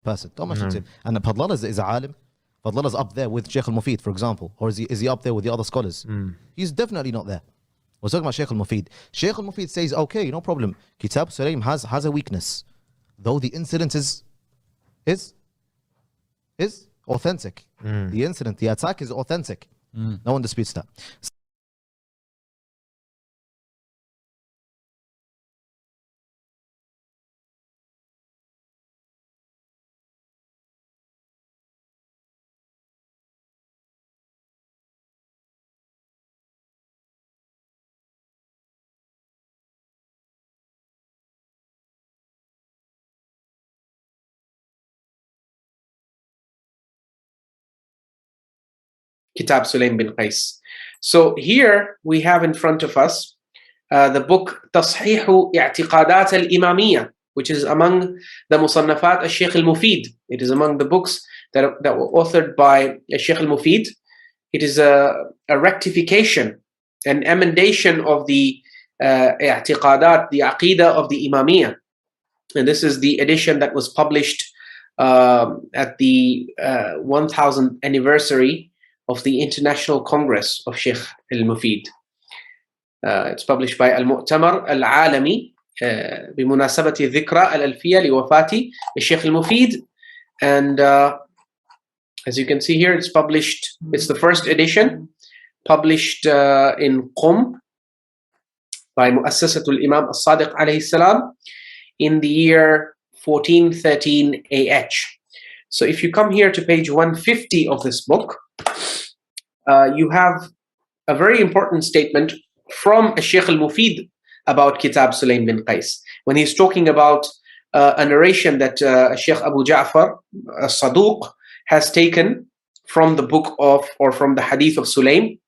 person. Don't mention him. And Fadlallah is a alim. Fadlallah is up there with Shaykh Mufid, for example. Or is he up there with the other scholars? He's definitely not there. We're talking about Shaykh Mufid. Shaykh Mufid says, okay, no problem. Kitab Sulaym has a weakness. Though the incident is authentic. The incident, the attack is authentic. No one disputes that. Kitab Sulaym bin Qays. So here we have in front of us the book Tashihu I'tiqadat al-Imamiyya, which is among the Musannafat al-Shaykh al-Mufid. It is among the books that were authored by Shaykh al-Mufid. It is a rectification, an emendation of the I'tiqadat, the Aqidah of the Imamiyya. And this is the edition that was published at the 1000th anniversary of the International Congress of Shaykh al-Mufid. It's published by Al-Mu'tamar Al-Alami بمناسبة الذكرى الألفية لوفاة الشيخ المفيد. And as you can see here, it's published, it's the first edition, published in Qum by Mu'assasatul Imam As-Sadiq alayhi salam in the year 1413 AH. So if you come here to page 150 of this book, you have a very important statement from Shaykh al-Mufid about Kitab Sulaym bin Qays. When he's talking about a narration that Shaykh Abu Ja'far as-Saduq has taken from the book of, or from the hadith of Sulaym,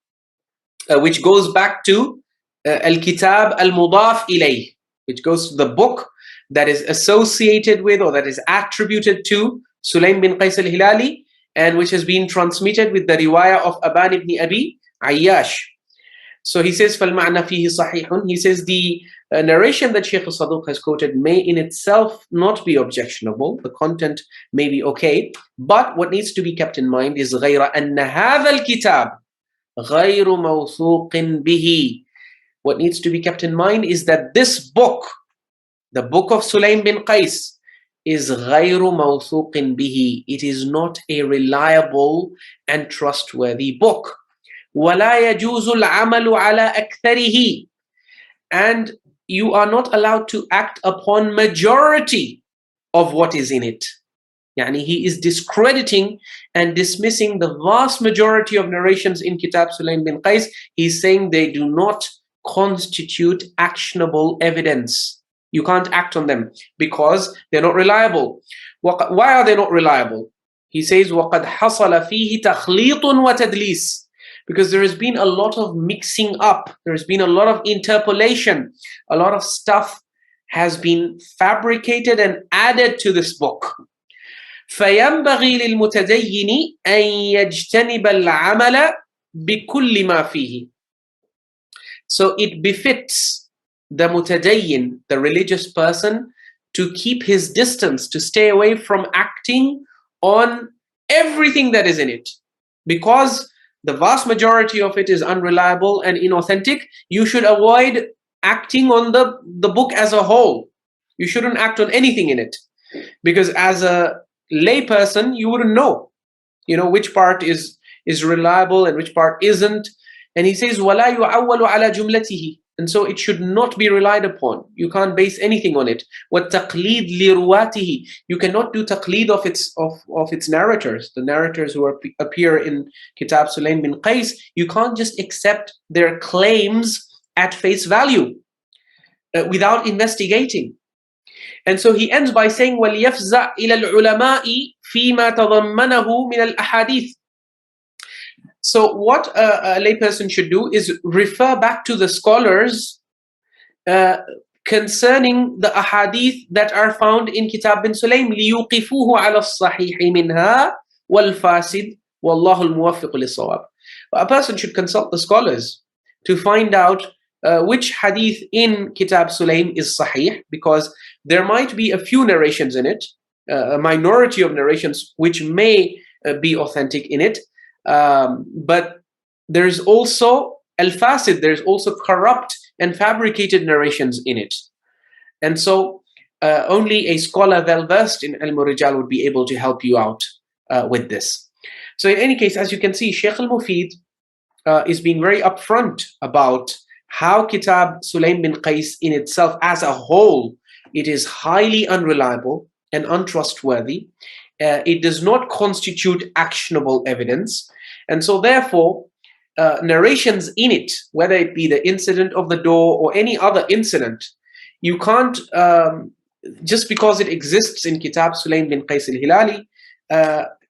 which goes back to al-Kitab al-Mudaf ilayh, which goes to the book that is associated with or that is attributed to Sulaym bin Qays al-Hilali, and which has been transmitted with the riwayah of Aban ibn Abi Ayyash. So he says, فَالْمَعْنَى فِيهِ صَحِيحٌ. He says the narration that Shaykh al-Saduq has quoted may in itself not be objectionable. The content may be okay. But what needs to be kept in mind is غَيْرَ أَنَّ هَذَا الْكِتَابِ غَيْرُ مَوْثُوقٍ بِهِ. What needs to be kept in mind is that this book, the book of Sulaym bin Qays, is غَيْرُ مَوْثُوقٍ بِهِ. It is not a reliable and trustworthy book. وَلَا يَجُوزُ الْعَمَلُ عَلَى أَكْثَرِهِ. And you are not allowed to act upon majority of what is in it. Yani he is discrediting and dismissing the vast majority of narrations in Kitab Sulaym bin Qays. He's saying they do not constitute actionable evidence. You can't act on them because they're not reliable. Why are they not reliable? He says, وَقَدْ حَصَلَ فِيهِ تَخْلِيطٌ وَتَدْلِيسٌ. Because there has been a lot of mixing up. There has been a lot of interpolation. A lot of stuff has been fabricated and added to this book. فَيَنْبَغِي لِلْمُتَدَيِّنِ أَنْ يَجْتَنِبَ الْعَمَلَ بِكُلِّ مَا فِيهِ. So it befits the mutadayyin, the religious person, to keep his distance, to stay away from acting on everything that is in it. Because the vast majority of it is unreliable and inauthentic, you should avoid acting on the book as a whole. You shouldn't act on anything in it. Because as a lay person, you wouldn't know, which part is reliable and which part isn't. And he says, وَلَا يُعَوَّلُ عَلَى جُمْلَتِهِ. And so it should not be relied upon. You can't base anything on it. وَالتَّقْلِيدْ لِرُوَاتِهِ. You cannot do taqleed of its narrators, the narrators who appear in Kitab Sulaym bin Qays. You can't just accept their claims at face value without investigating. And so he ends by saying, وَلْيَفْزَعْ إِلَى الْعُلَمَاءِ فِي مَا تَضَمَّنَهُ مِنَ الْأَحَادِيثِ. So what a layperson should do is refer back to the scholars concerning the ahadith that are found in Kitab bin Sulaym. لِيُوقِفُوهُ عَلَى الصَّحِيحِ مِنْهَا وَالْفَاسِدِ وَاللَّهُ الْمُوَفِّقُ لِلصَّوَابِ. A person should consult the scholars to find out which hadith in Kitab Sulaym is sahih, because there might be a few narrations in it a minority of narrations which may be authentic in it, but there's also al-fasid, there's also corrupt and fabricated narrations in it. And so only a scholar well versed in ilm-rijal would be able to help you out with this. So in any case, as you can see, Shaykh al-Mufid is being very upfront about how Kitab Sulaym bin Qays in itself as a whole, it is highly unreliable and untrustworthy. It does not constitute actionable evidence. And so therefore, narrations in it, whether it be the incident of the door or any other incident, you can't, just because it exists in Kitab Sulaym bin Qays al-Hilali,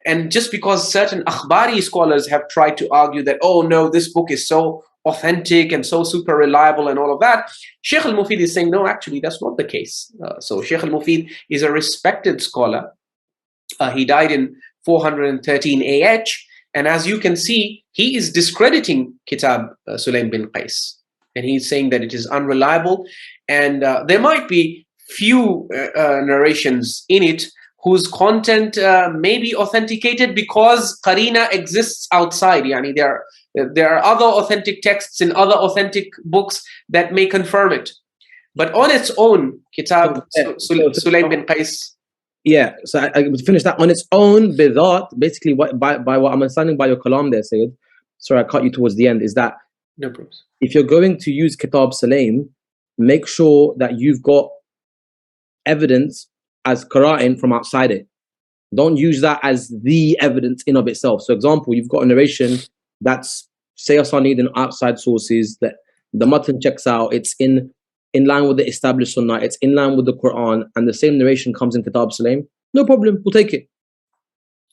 and just because certain akhbari scholars have tried to argue that, oh no, this book is so authentic and so super reliable and all of that, Shaykh al-Mufid is saying, no, actually, that's not the case. So Shaykh al-Mufid is a respected scholar. He died in 413 AH. And as you can see, he is discrediting Kitab Sulaym bin Qays. And he's saying that it is unreliable. And there might be few narrations in it whose content may be authenticated because qarina exists outside. Yani there are other authentic texts in other authentic books that may confirm it. But on its own, Kitab Sulaym bin Qays. Yeah, so I would finish that on its own, bidat, basically by what I'm understanding by your kalam there, Sayyid, sorry I cut you towards the end, is that no problem. If you're going to use Kitab Sulaym, make sure that you've got evidence as qara'in from outside it. Don't use that as the evidence in of itself. So example, you've got a narration that's say asanid in outside sources, that the matan checks out, it's in line with the established sunnah, it's in line with the Quran, and the same narration comes in Kitab Sulaym, no problem, we'll take it.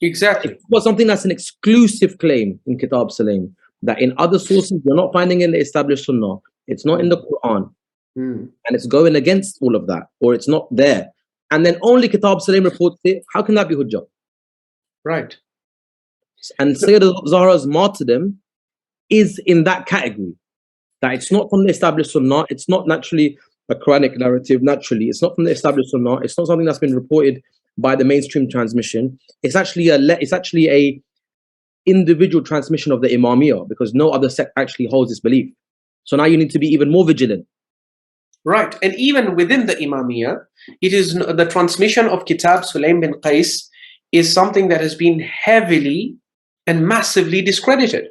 Exactly. If it's something that's an exclusive claim in Kitab Sulaym, that in other sources you're not finding in the established sunnah, it's not in the Quran, and it's going against all of that, or it's not there, and then only Kitab Sulaym reports it, how can that be hujjah? Right. And Sayyidah Zahra's martyrdom is in that category, that it's not from the established sunnah, it's not naturally a Quranic narrative, naturally, it's not from the established sunnah, it's not something that's been reported by the mainstream transmission, it's actually a individual transmission of the Imamiyah, because no other sect actually holds this belief. So now you need to be even more vigilant. Right, and even within the Imamiyah, it is the transmission of Kitab Sulaym bin Qays is something that has been heavily and massively discredited.